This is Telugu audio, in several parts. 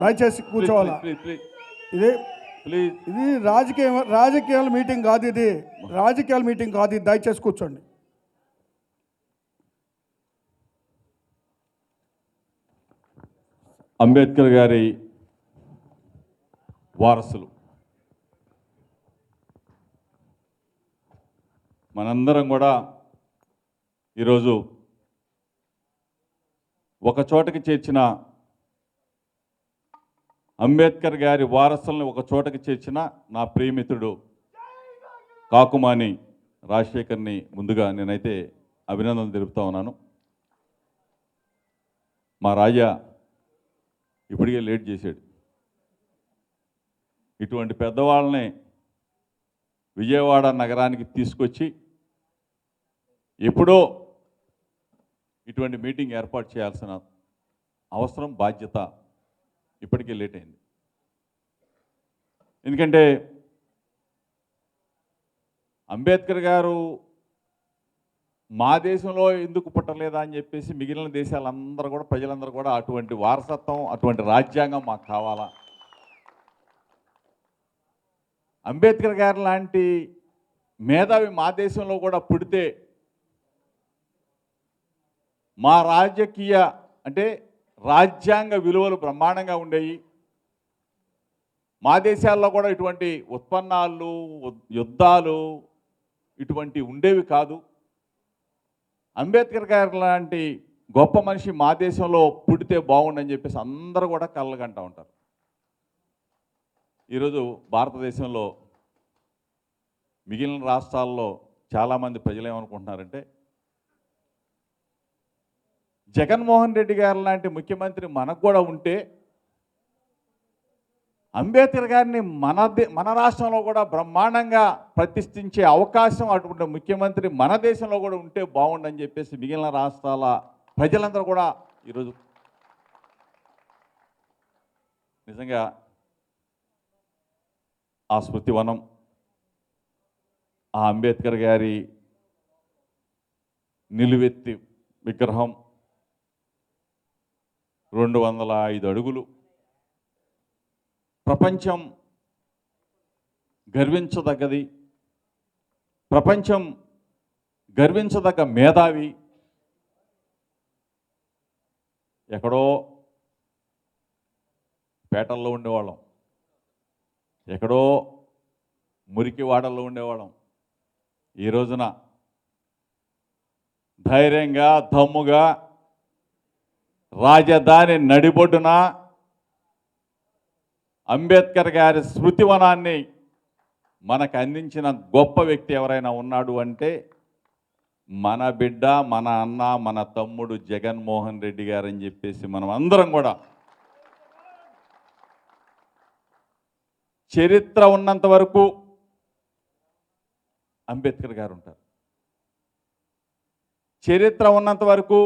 దయచేసి కూర్చోవాలా. ఇది ప్లీజ్ ఇది రాజకీయాల మీటింగ్ కాదు, ఇది రాజకీయాల మీటింగ్ కాదు, ఇది దయచేసి కూర్చోండి. అంబేద్కర్ గారి వారసులు మనందరం కూడా ఈరోజు ఒక చోటకి చేర్చిన అంబేద్కర్ గారి వారసులను ఒక చోటకి చేర్చిన నా ప్రియమిత్రుడు కాకుమాని రాజశేఖర్ని ముందుగా నేనైతే అభినందనలు తెలుపుతా ఉన్నాను. మా రాజా ఇప్పటికే లేట్ చేశాడు. ఇటువంటి పెద్దవాళ్ళని విజయవాడ నగరానికి తీసుకొచ్చి ఎప్పుడో ఇటువంటి మీటింగ్ ఏర్పాటు చేయాల్సిన అవసరం, బాధ్యత ఇప్పటికే లేట్ అయింది. ఎందుకంటే అంబేద్కర్ గారు మా దేశంలో ఎందుకు పుట్టలేదా అని చెప్పేసి మిగిలిన దేశాలందరూ కూడా, ప్రజలందరూ కూడా అటువంటి వారసత్వం, అటువంటి రాజ్యాంగం మాకు కావాలా. అంబేద్కర్ గారు లాంటి మేధావి మా దేశంలో కూడా పుడితే మా రాజకీయ అంటే రాజ్యాంగ విలువలు బ్రహ్మాండంగా ఉండేవి. మా దేశాల్లో కూడా ఇటువంటి ఉత్పన్నాలు, యుద్ధాలు ఇటువంటి ఉండేవి కాదు. అంబేద్కర్ గారు లాంటి గొప్ప మనిషి మా దేశంలో పుడితే బాగుండని చెప్పేసి అందరూ కూడా కళ్ళగంటూ ఉంటారు. ఈరోజు భారతదేశంలో మిగిలిన రాష్ట్రాల్లో చాలామంది ప్రజలు ఏమనుకుంటున్నారంటే జగన్మోహన్ రెడ్డి గారు లాంటి ముఖ్యమంత్రి మనకు కూడా ఉంటే అంబేద్కర్ గారిని మన రాష్ట్రంలో కూడా బ్రహ్మాండంగా ప్రతిష్ఠించే అవకాశం అటువంటి ముఖ్యమంత్రి మన దేశంలో కూడా ఉంటే బాగుండని చెప్పేసి మిగిలిన రాష్ట్రాల ప్రజలందరూ కూడా ఈరోజు నిజంగా ఆ స్మృతివనం, ఆ అంబేద్కర్ గారి నిలువెత్తి విగ్రహం 205 అడుగులు, ప్రపంచం గర్వించదగ్గది, ప్రపంచం గర్వించదగ్గ మేధావి. ఎక్కడో పేటల్లో ఉండేవాళ్ళం, ఎక్కడో మురికి వాడల్లో ఉండేవాళ్ళం. ఈ రోజున ధైర్యంగా, దమ్ముగా రాజధాని నడిబొడ్డున అంబేద్కర్ గారి స్మృతివనాన్ని మనకు అందించిన గొప్ప వ్యక్తి ఎవరైనా ఉన్నాడు అంటే మన బిడ్డ, మన అన్న, మన తమ్ముడు జగన్మోహన్ రెడ్డి గారు అని చెప్పేసి మనం అందరం కూడా చరిత్ర ఉన్నంత వరకు అంబేద్కర్ గారు ఉంటారు. చరిత్ర ఉన్నంత వరకు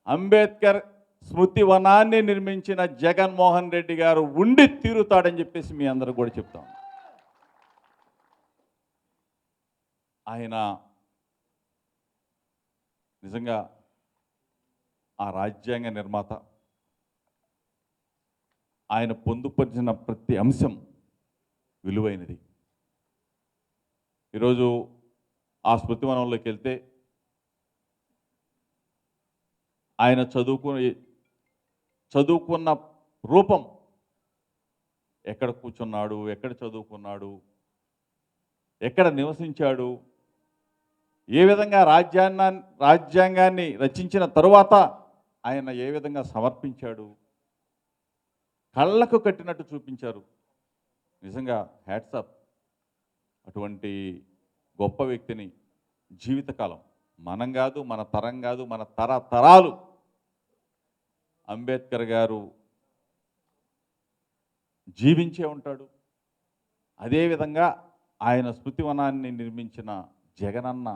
అంబేద్కర్ స్మృతివనాన్ని నిర్మించిన జగన్మోహన్ రెడ్డి గారు ఉండి తీరుతాడని చెప్పేసి మీ అందరూ కూడా చెప్తాం. ఆయన నిజంగా ఆ రాజ్యాంగ నిర్మాత. ఆయన పొందుపరిచిన ప్రతి అంశం విలువైనది. ఈరోజు ఆ స్మృతివనంలోకి వెళ్తే ఆయన చదువుకున్న రూపం, ఎక్కడ కూర్చున్నాడు, ఎక్కడ చదువుకున్నాడు, ఎక్కడ నివసించాడు, ఏ విధంగా రాజ్యాంగాన్ని రచించిన తరువాత ఆయన ఏ విధంగా సమర్పించాడు, కళ్ళకు కట్టినట్టు చూపించారు. నిజంగా హ్యాట్స్ ఆఫ్. అటువంటి గొప్ప వ్యక్తిని జీవితకాలం మనం కాదు, మన తరం కాదు, మన తరతరాలు అంబేద్కర్ గారు జీవించే ఉంటాడు. అదేవిధంగా ఆయన స్మృతివనాన్ని నిర్మించిన జగనన్న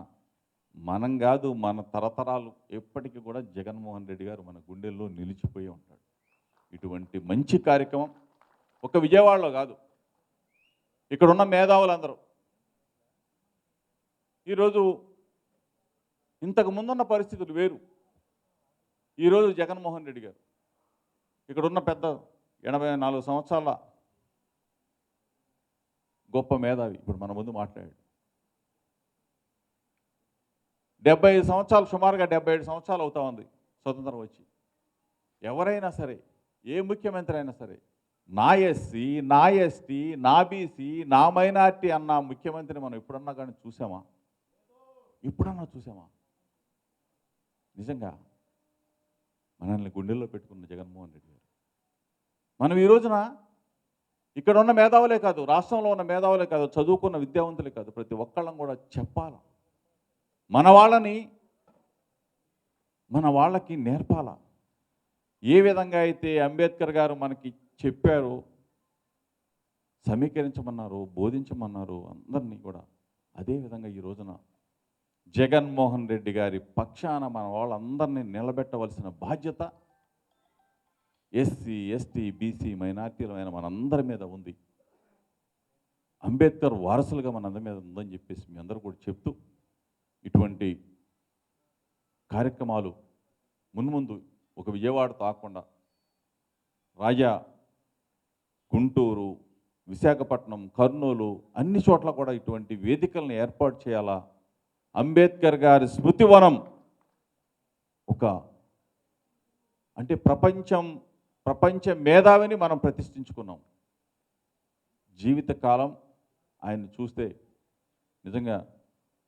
మనం కాదు, మన తరతరాలు ఎప్పటికీ కూడా జగన్మోహన్ రెడ్డి గారు మన గుండెల్లో నిలిచిపోయి ఉంటాడు. ఇటువంటి మంచి కార్యక్రమం ఒక విజయవాడలో కాదు, ఇక్కడున్న మేధావులందరూ ఈరోజు ఇంతకు ముందున్న పరిస్థితులు వేరు. ఈరోజు జగన్మోహన్ రెడ్డి గారు ఇక్కడున్న పెద్ద 84 సంవత్సరాల గొప్ప మేధావి ఇప్పుడు మన ముందు మాట్లాడాడు. 75 సంవత్సరాలు, సుమారుగా 77 సంవత్సరాలు అవుతా ఉంది స్వతంత్రం వచ్చి. ఎవరైనా సరే, ఏ ముఖ్యమంత్రి అయినా సరే, నా ఎస్సీ, నా ఎస్టీ, నా బీసీ, నా మైనార్టీ అన్న ముఖ్యమంత్రిని మనం ఎప్పుడన్నా కానీ చూసామా? ఎప్పుడన్నా చూసామా? నిజంగా మనల్ని గుండెల్లో పెట్టుకున్న జగన్మోహన్ రెడ్డి గారు. మనం ఈ రోజున ఇక్కడ ఉన్న మేధావులే కాదు, రాష్ట్రంలో ఉన్న మేధావులే కాదు, చదువుకున్న విద్యావంతులే కాదు, ప్రతి ఒక్కళ్ళం కూడా చెప్పాల, మన వాళ్ళకి నేర్పాల. ఏ విధంగా అయితే అంబేద్కర్ గారు మనకి చెప్పారు, సమీకరించమన్నారు, బోధించమన్నారు అందరినీ కూడా, అదేవిధంగా ఈ రోజున జగన్మోహన్ రెడ్డి గారి పక్షాన మన వాళ్ళందరినీ నిలబెట్టవలసిన బాధ్యత ఎస్సీ, ఎస్టీ, బీసీ, మైనార్టీలమైన మనందరి మీద ఉంది. అంబేద్కర్ వారసులుగా మనందరి మీద ఉందని చెప్పేసి మీ అందరూ కూడా చెప్తూ, ఇటువంటి కార్యక్రమాలు మున్ముందు ఒక విజయవాడ తాకుండా రాజా, గుంటూరు, విశాఖపట్నం, కర్నూలు అన్ని చోట్ల కూడా ఇటువంటి వేదికలను ఏర్పాటు చేయాలా. అంబేద్కర్ గారి స్మృతివనం అంటే ప్రపంచ మేధావిని మనం ప్రతిష్ఠించుకున్నాం. జీవితకాలం ఆయన్ని చూస్తే నిజంగా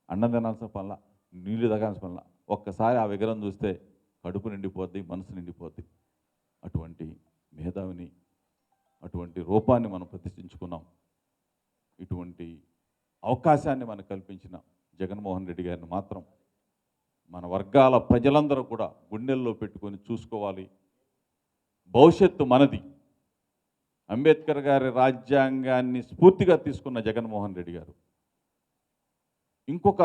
అన్నం తినాల్సిన పనుల, నీళ్లు తాగాల్సిన పనుల, ఒక్కసారి ఆ విగ్రహం చూస్తే కడుపు నిండిపోద్ది, మనసు నిండిపోద్ది. అటువంటి మేధావిని, అటువంటి రూపాన్ని మనం ప్రతిష్ఠించుకున్నాం. ఇటువంటి అవకాశాన్ని మనకు కల్పించిన జగన్మోహన్ రెడ్డి గారిని మాత్రం మన వర్గాల ప్రజలందరూ కూడా గుండెల్లో పెట్టుకొని చూసుకోవాలి. భవిష్యత్తు మనది. అంబేద్కర్ గారి రాజ్యాంగాన్ని స్ఫూర్తిగా తీసుకున్న జగన్మోహన్ రెడ్డి గారు ఇంకొక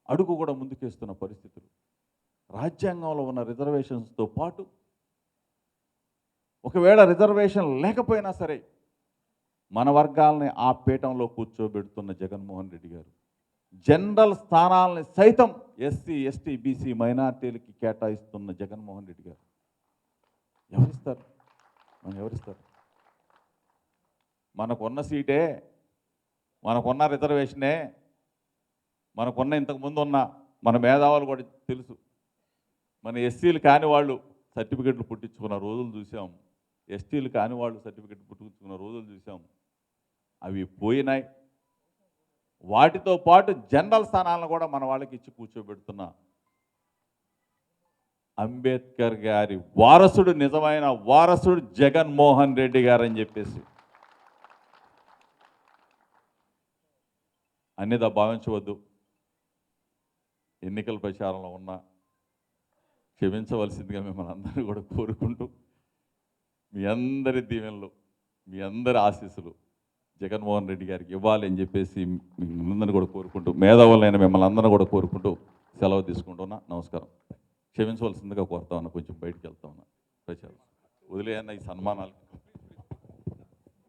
అడుగు కూడా ముందుకేస్తున్న పరిస్థితులు. రాజ్యాంగంలో ఉన్న రిజర్వేషన్స్తో పాటు ఒకవేళ రిజర్వేషన్ లేకపోయినా సరే మన వర్గాలని ఆ పీఠంలో కూర్చోబెడుతున్న జగన్మోహన్ రెడ్డి గారు జనరల్ స్థానాలని సైతం ఎస్సీ, ఎస్టీ, బీసీ, మైనార్టీలకి కేటాయిస్తున్న జగన్మోహన్ రెడ్డి గారు ఎవరిస్తారు? ఎవరిస్తారు? మనకున్న సీటే, మనకున్న రిజర్వేషనే, మనకున్న ఇంతకుముందు ఉన్న మన మేధావులు కూడా తెలుసు. మన ఎస్సీలు కాని వాళ్ళు సర్టిఫికెట్లు పుట్టించుకున్న రోజులు చూసాం, ఎస్టీలు కాని వాళ్ళు సర్టిఫికెట్ పుట్టించుకున్న రోజులు చూసాం. అవి పోయినాయి. వాటితో పాటు జనరల్ స్థానాలను కూడా మన వాళ్ళకి ఇచ్చి కూర్చోబెడుతున్న అంబేద్కర్ గారి వారసుడు, నిజమైన వారసుడు జగన్మోహన్ రెడ్డి గారు అని చెప్పేసి అన్నిదా భావించవద్దు. ఎన్నికల ప్రచారంలో ఉన్న క్షమించవలసిందిగా మిమ్మల్ని అందరూ కూడా కోరుకుంటూ, మీ అందరి దీవెనలు, మీ అందరి ఆశీస్సులు జగన్మోహన్ రెడ్డి గారికి ఇవ్వాలి అని చెప్పేసి ముందని కూడా కోరుకుంటూ, మేధావులైన మిమ్మల్ని అందరూ కూడా కోరుకుంటూ సెలవు తీసుకుంటున్నా. నమస్కారం. క్షమించవలసిందిగా కోరుతా ఉన్నా, కొంచెం బయటికి వెళ్తా ఉన్నా. ప్రచారం వదిలేయన్న ఈ సన్మానాలు.